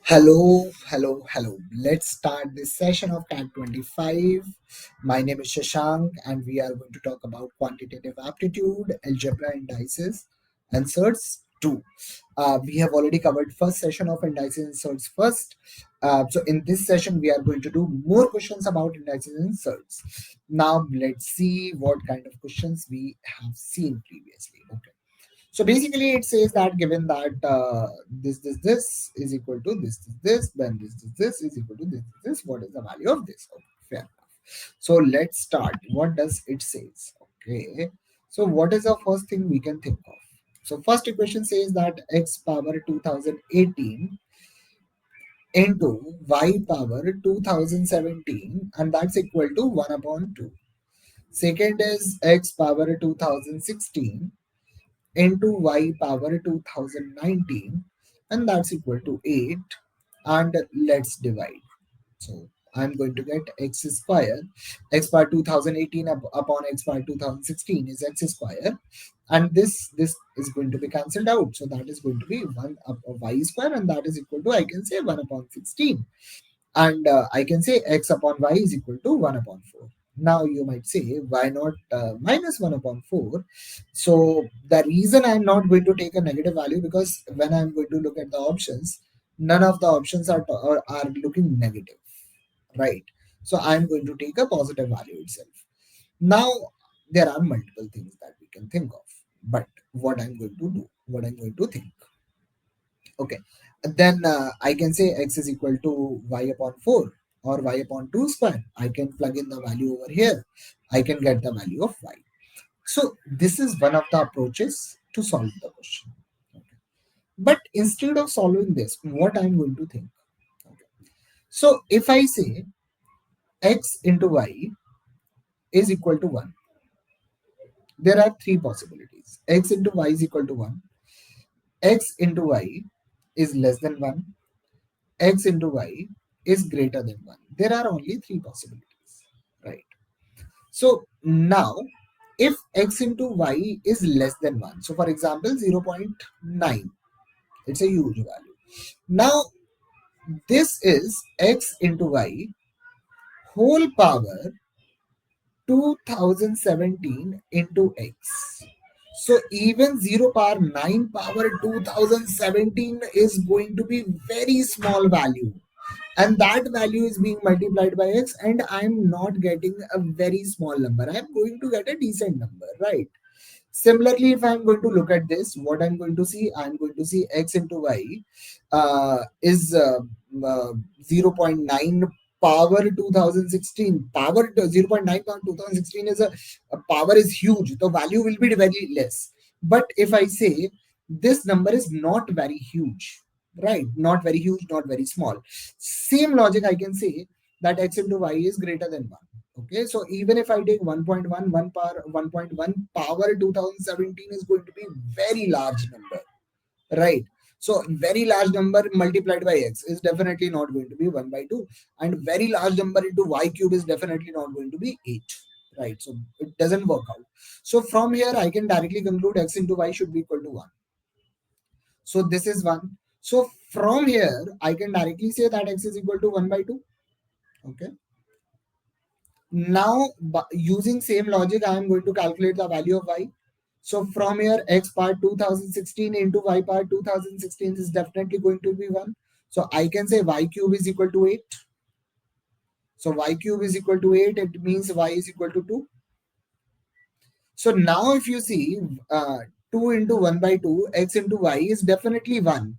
Hello. Let's start this session of CAT 25. My name is Shashank, and we are going to talk about quantitative aptitude, algebra, indices, and Surds 2. We have already covered first session of indices and Surds first. So in this session, we are going to do more questions about indices and Surds. Now let's see what kind of questions we have seen previously. Okay. So basically, it says that given that this is equal to this, then this is equal to this. What is the value of this? Okay, fair enough. So let's start. What does it says? Okay. So what is the first thing we can think of? So first equation says that x power 2018 into y power 2017, and that's equal to 1 upon 2. Second is x power 2016 into y power 2019, and that's equal to 8, and let's divide. So I'm going to get x square, x power 2018 upon x power 2016 is x square, and this is going to be cancelled out, so that is going to be 1 up y square, and that is equal to, I can say, 1 upon 16, and I can say x upon y is equal to 1 upon 4. Now you might say, why not minus 1 upon 4? So the reason I'm not going to take a negative value, because when I'm going to look at the options, none of the options are looking negative, right? So I'm going to take a positive value itself. Now there are multiple things that we can think of, but what I'm going to think. Okay. Then I can say x is equal to y upon 4 or y upon 2 square. I can plug in the value over here. I can get the value of y. So this is one of the approaches to solve the question. Okay. But instead of solving this, what I'm going to think. Okay. So if I say x into y is equal to 1, there are three possibilities. X into y is equal to 1. X into y is less than 1. X into y is greater than 1. There are only three possibilities, right? So now, if x into y is less than 1, so for example 0.9, it's a huge value. Now this is x into y whole power 2017 into x. So even 0 power 9 power 2017 is going to be very small value, and that value is being multiplied by x, and I'm not getting a very small number. I'm going to get a decent number, right? Similarly, if I'm going to look at this, what I'm going to see x into y is 0.9 power 2016. Power 0.9 power 2016 is a power is huge. The value will be very less. But if I say this number is not very huge, right? Not very huge, not very small. Same logic, I can say that x into y is greater than 1. Okay, so even if I take 1.1, 1.1 power 2017 is going to be very large number, right? So very large number multiplied by x is definitely not going to be 1 by 2, and very large number into y cube is definitely not going to be 8, right? So it doesn't work out. So from here I can directly conclude x into y should be equal to 1. So this is 1. So from here I can directly say that x is equal to 1 by 2. Okay. Now, using same logic, I am going to calculate the value of y. So from here, x part 2016 into y part 2016 is definitely going to be 1. So I can say y cube is equal to 8. So y cube is equal to 8. It means y is equal to 2. So now if you see 2 into 1 by 2, x into y is definitely 1.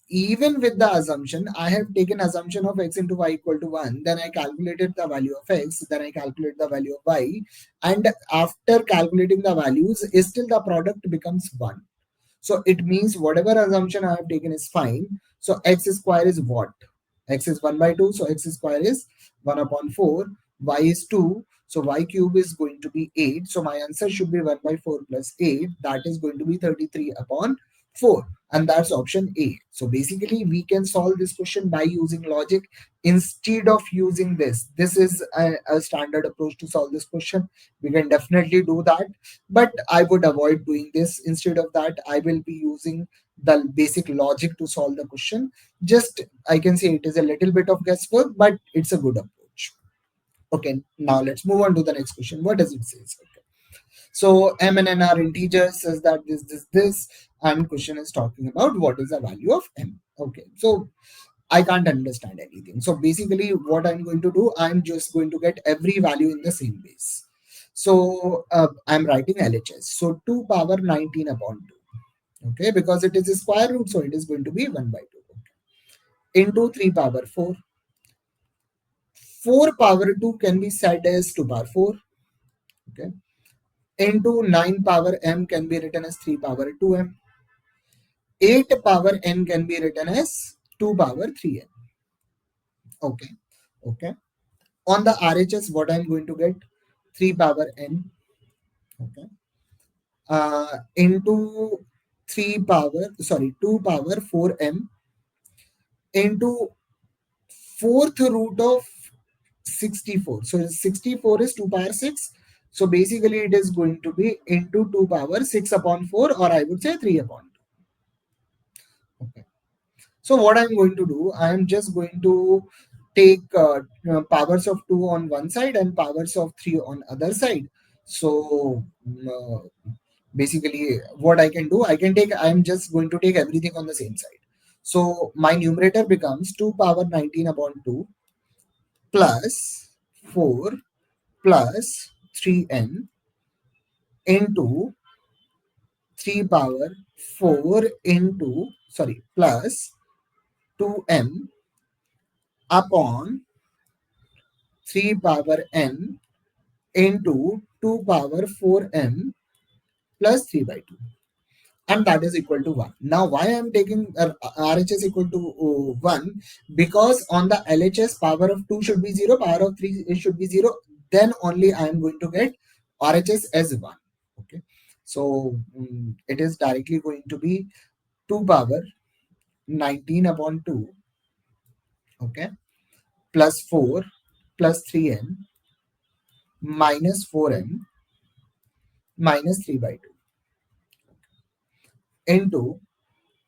Even with the assumption, I have taken assumption of x into y equal to 1, then I calculated the value of x, then I calculate the value of y, and after calculating the values, still the product becomes 1. So it means whatever assumption I have taken is fine. So x square is what? X is 1 by 2, so x square is 1 upon 4. Y is 2, so y cube is going to be 8. So my answer should be 1 by 4 plus 8. That is going to be 33 upon 4, and that's option A. So basically we can solve this question by using logic instead of using this. This is a standard approach to solve this question. We can definitely do that, but I would avoid doing this. Instead of that, I will be using the basic logic to solve the question. Just, I can say it is a little bit of guesswork, but it's a good approach. Okay, now let's move on to the next question. What does it say? Okay. So m and n are integers, says that this, and question is talking about what is the value of m. Okay, so I can't understand anything. So basically, what I'm going to do, I'm just going to get every value in the same base. So I'm writing LHS. So 2 power 19 upon 2. Okay, because it is a square root, so it is going to be 1 by 2. Okay. Into 3 power 4. 4 power 2 can be said as 2 power 4. Okay. Into 9 power m can be written as 3 power 2m. 8 power n can be written as 2 power 3n. Okay. Okay. On the RHS, what I'm going to get? 3 power n. Okay. Into 2 power 4m into fourth root of 64. So 64 is 2 power 6. So basically it is going to be into 2 power 6 upon 4, or I would say 3 upon 2. Okay. So what I'm going to do, I'm just going to take powers of 2 on one side and powers of 3 on other side. So basically what I can do, I'm just going to take everything on the same side. So my numerator becomes 2 power 19 upon 2 plus 4 plus 3n into 3 power 4 into, sorry, plus 2m upon 3 power n into 2 power 4m plus 3 by 2, and that is equal to 1. Now why I am taking RHS equal to 1? Because on the LHS, power of 2 should be 0, power of 3 should be 0, then only I am going to get RHS as 1. Okay, so it is directly going to be 2 power 19 upon 2, okay, plus 4 plus 3n minus 4m minus 3 by 2 into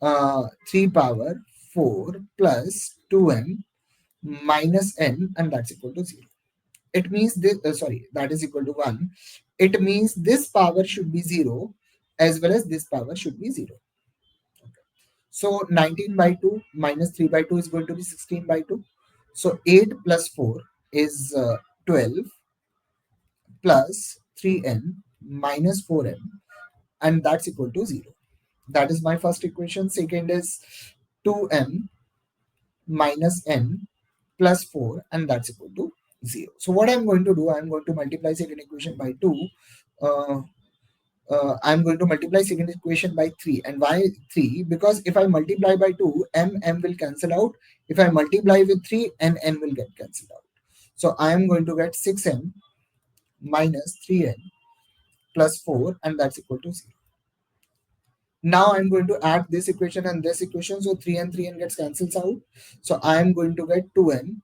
3 power 4 plus 2m minus n, and that's equal to 0. It means this, that is equal to 1. It means this power should be 0 as well as this power should be 0. Okay. So 19 by 2 minus 3 by 2 is going to be 16 by 2. So 8 plus 4 is 12 plus 3n minus 4m, and that's equal to 0. That is my first equation. Second is 2m minus n plus 4, and that's equal to 0. So what I'm going to do, I'm going to multiply second equation by 2. Uh, I'm going to multiply second equation by 3. And why 3? Because if I multiply by 2, m will cancel out. If I multiply with 3, n will get cancelled out. So I am going to get 6m minus 3n plus 4, and that's equal to 0. Now I'm going to add this equation and this equation. So 3 and 3n gets cancels out. So I am going to get 2n.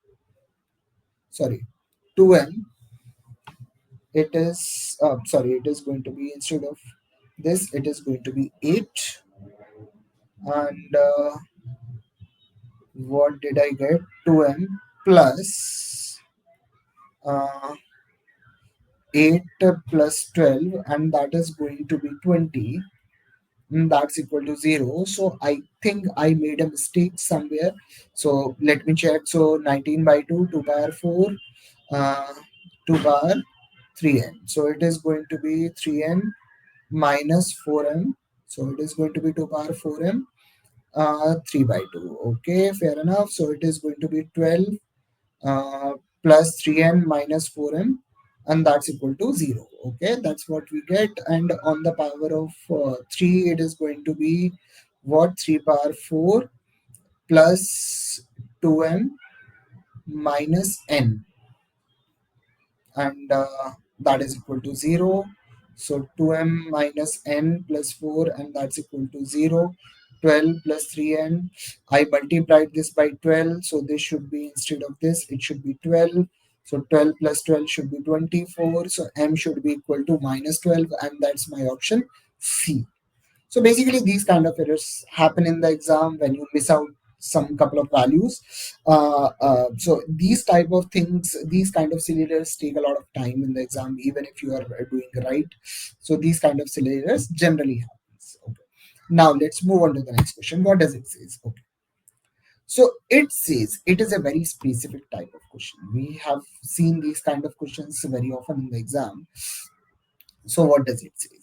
2n. It is, it is going to be, instead of this, it is going to be 8. And what did I get? 2n plus 8 plus 12, and that is going to be 20. That's equal to 0. So I think I made a mistake somewhere. So let me check. So 19 by 2, 2 power 4, 2 power 3n. So it is going to be 3n minus 4m. So it is going to be 2 power 4m, 3 by 2. Okay, fair enough. So it is going to be 12 plus 3n minus 4m, and that's equal to 0. Okay, that's what we get. And on the power of 3, it is going to be what? 3 power 4 plus 2m minus n, and that is equal to 0. So 2m minus n plus 4, and that's equal to 0. 12 plus 3n. I multiplied this by 12, so this should be, instead of this, it should be 12. So 12 plus 12 should be 24. So m should be equal to minus 12, and that's my option C. So basically, these kind of errors happen in the exam when you miss out some couple of values. So these type of things, these kind of silly errors take a lot of time in the exam, even if you are doing right. So these kind of silly errors generally happens. Okay. Now let's move on to the next question. What does it say? Okay. So it says it is a very specific type of question. We have seen these kind of questions very often in the exam. So what does it say?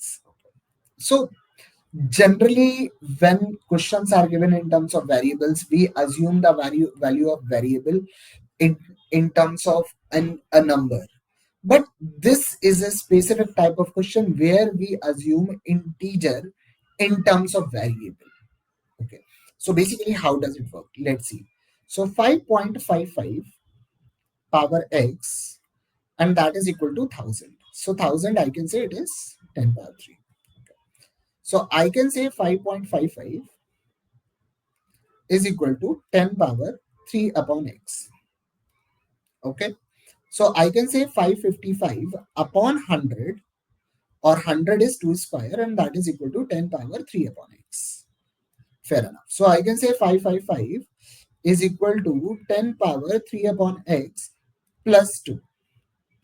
So generally, when questions are given in terms of variables, we assume the value of variable in terms of a number. But this is a specific type of question where we assume integer in terms of variable. Okay. So basically, how does it work? Let's see. So 5.55 power x, and that is equal to 1000. So 1000, I can say it is 10 power 3. So I can say 5.55 is equal to 10 power 3 upon x. Okay. So I can say 555 upon 100, or 100 is 2 square, and that is equal to 10 power 3 upon x. Fair enough. So I can say 555 is equal to 10 power 3 upon x plus 2.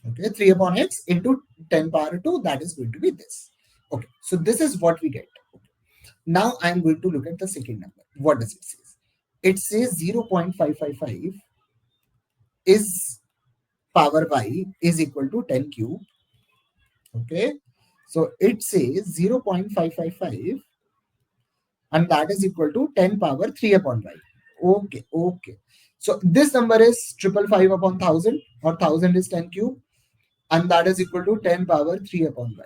Okay. 3 upon x into 10 power 2, that is going to be this. Okay. So this is what we get. Okay. Now I am going to look at the second number. What does it say? It says 0.555 is power y is equal to 10 cube. Okay. So it says 0.555, and that is equal to 10 power 3 upon y. Okay. Okay. So this number is 555 upon 1000, or 1000 is 10 cube, and that is equal to 10 power 3 upon y.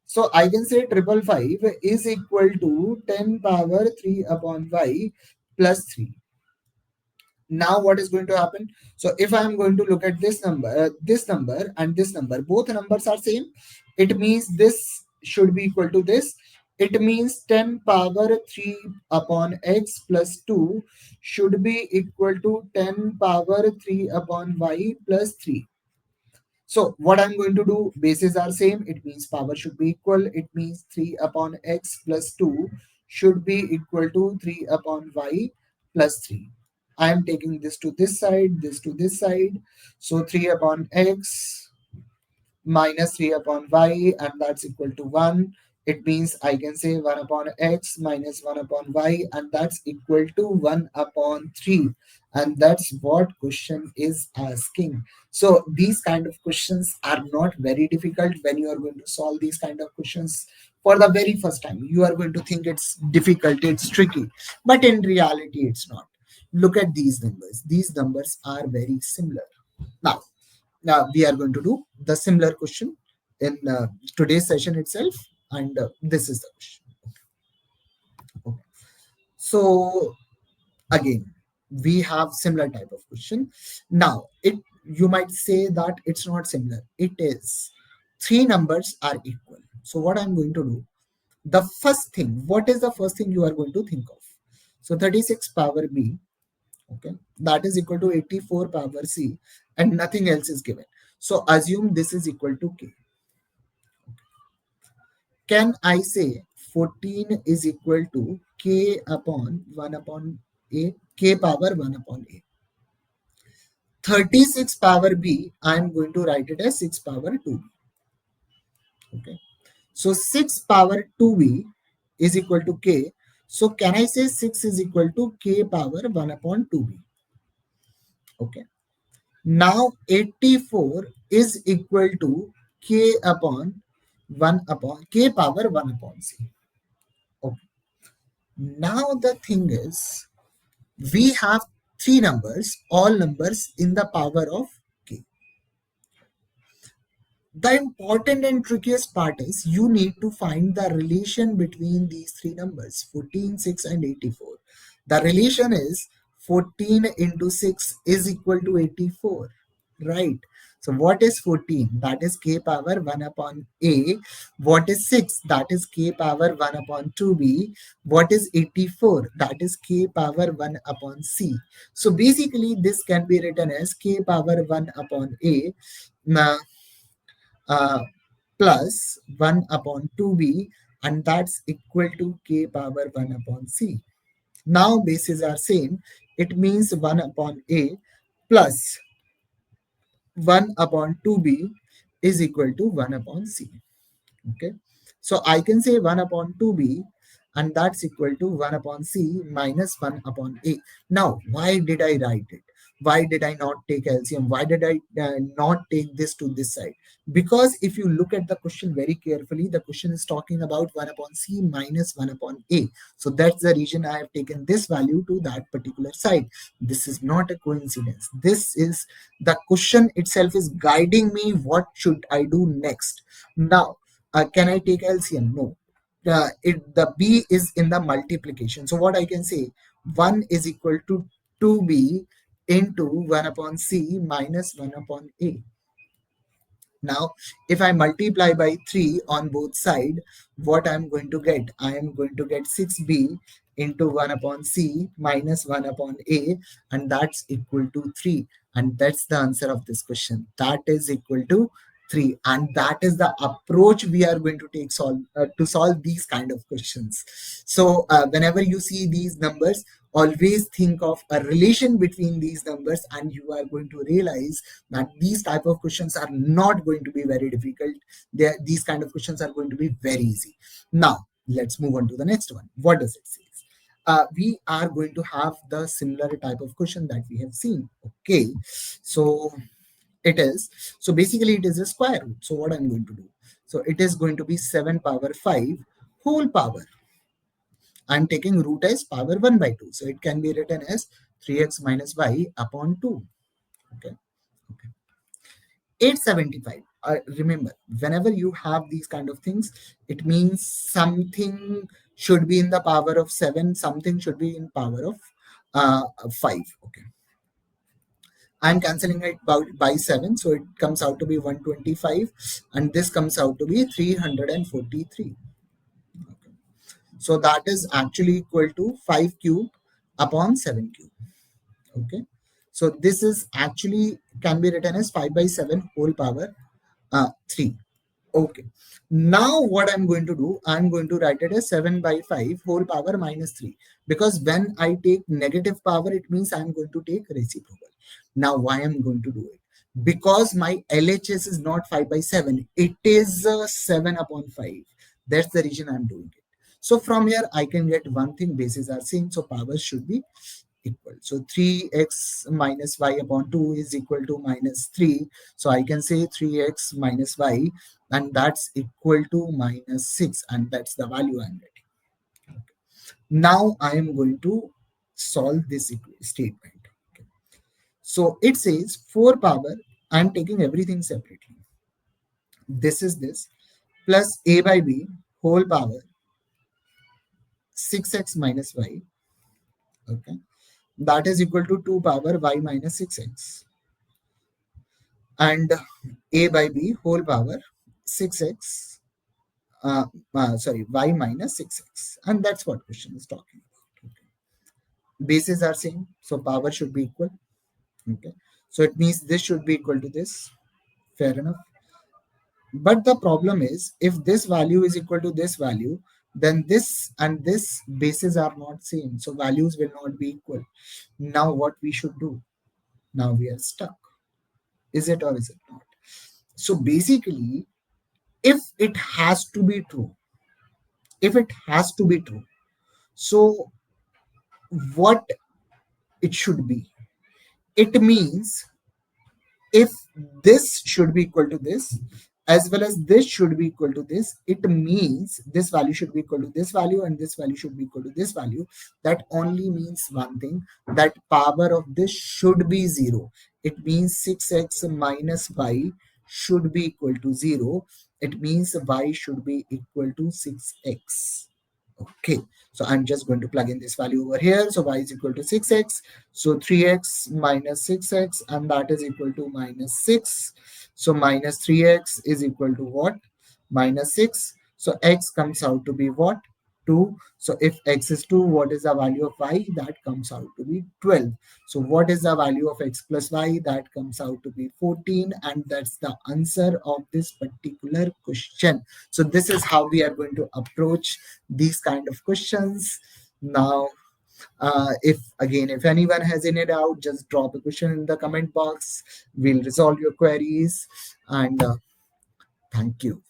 So I can say 555 is equal to 10 power 3 upon y plus 3. Now what is going to happen? So if I am going to look at this number and this number, both numbers are same. It means this should be equal to this. It means 10 power 3 upon x plus 2 should be equal to 10 power 3 upon y plus 3. So what I'm going to do, bases are same. It means power should be equal. It means 3 upon x plus 2 should be equal to 3 upon y plus 3. I am taking this to this side, this to this side. So 3 upon x minus 3 upon y, and that's equal to 1. It means I can say 1 upon x minus 1 upon y, and that's equal to 1 upon 3. And that's what question is asking. So these kind of questions are not very difficult. When you are going to solve these kind of questions for the very first time, you are going to think it's difficult, it's tricky. But in reality, it's not. Look at these numbers. These numbers are very similar. Now we are going to do the similar question in today's session itself, and this is the question. Okay. So again, we have similar type of question. Now it, you might say that it's not similar. It is. Three numbers are equal. So what I'm going to do, the first thing, what is the first thing you are going to think of? So 36 power b, okay, that is equal to 84 power c, and nothing else is given. So assume this is equal to k. Can I say 14 is equal to k upon 1 upon a, k power 1 upon a? 36 power b, I am going to write it as 6 power 2. Okay. So 6 power 2b is equal to k. So can I say 6 is equal to k power 1 upon 2b? Okay. Now 84 is equal to k upon 1 upon k power 1 upon c. Okay. Now the thing is, we have three numbers, all numbers in the power of k. The important and trickiest part is you need to find the relation between these three numbers, 14, 6, and 84. The relation is 14 into 6 is equal to 84, right? So what is 14? That is k power 1 upon a. What is 6? That is k power 1 upon 2b. What is 84? That is k power 1 upon c. So basically this can be written as k power 1 upon a uh, uh, plus 1 upon 2b, and that's equal to k power 1 upon c. Now bases are same. It means 1 upon a plus 1 upon 2b is equal to 1 upon c. Okay. So I can say 1 upon 2b, and that's equal to 1 upon c minus 1 upon a. Now, why did I write it? Why did I not take LCM? Why did I not take this to this side? Because if you look at the question very carefully, the question is talking about 1 upon c minus 1 upon a. So that's the reason I have taken this value to that particular side. This is not a coincidence. This is the question itself is guiding me what should I do next. Now, can I take LCM? No. The B is in the multiplication. So what I can say, 1 is equal to 2B into 1 upon C minus 1 upon A. Now, if I multiply by 3 on both sides, what I'm going to get? I am going to get 6b into 1 upon c minus 1 upon a, and that's equal to 3. And that's the answer of this question. That is equal to 3. And that is the approach we are going to take to solve these kind of questions. So whenever you see these numbers, always think of a relation between these numbers, and you are going to realize that these type of questions are not going to be very difficult. These kind of questions are going to be very easy. Now let's move on to the next one. What does it say? We are going to have the similar type of question that we have seen. Okay, so it is, so basically it is a square root. So what I'm going to do, so it is going to be 7 power 5 whole power. I'm taking root as power 1 by 2. So it can be written as 3x minus y upon 2. Okay. 875. Remember, whenever you have these kind of things, it means something should be in the power of 7, something should be in power of 5. Okay. I'm cancelling it by 7, so it comes out to be 125, and this comes out to be 343. Okay. So that is actually equal to 5 cube upon 7 cube. Okay. So this is actually can be written as 5 by 7 whole power 3. Okay. Now what I'm going to do, I'm going to write it as 7 by 5 whole power minus 3. Because when I take negative power, it means I'm going to take reciprocal. Now why I'm going to do it? Because my LHS is not 5 by 7. It is 7 upon 5. That's the reason I'm doing it. So from here, I can get one thing, bases are same. So powers should be equal. So 3x minus y upon 2 is equal to minus 3. So I can say 3x minus y, and that's equal to minus 6, and that's the value I'm getting. Okay. Now I am going to solve this statement. Okay. So it says 4 power, I'm taking everything separately. This is this plus a by b whole power 6x minus y. Okay. That is equal to 2 power y minus 6x. And a by b whole power 6x, sorry, y minus 6x. And that's what question is talking about. Okay. Bases are same, so power should be equal. Okay. So it means this should be equal to this. Fair enough. But the problem is, if this value is equal to this value, then this and this bases are not same. So values will not be equal. Now what we should do? Now we are stuck. Is it or is it not? So basically, if it has to be true, if it has to be true, so what it should be? It means if this should be equal to this, as well as this should be equal to this, it means this value should be equal to this value, and this value should be equal to this value. That only means one thing, that power of this should be 0. It means 6x minus y should be equal to 0. It means y should be equal to 6x. Okay, so I'm just going to plug in this value over here. So y is equal to 6x. So 3x minus 6x, and that is equal to minus 6. So minus 3x is equal to what? Minus 6. So x comes out to be what? 2. So if x is 2, what is the value of y? That comes out to be 12. So what is the value of x plus y? That comes out to be 14. And that's the answer of this particular question. So this is how we are going to approach these kind of questions. Now, if anyone has any doubt, just drop a question in the comment box. We'll resolve your queries. And thank you.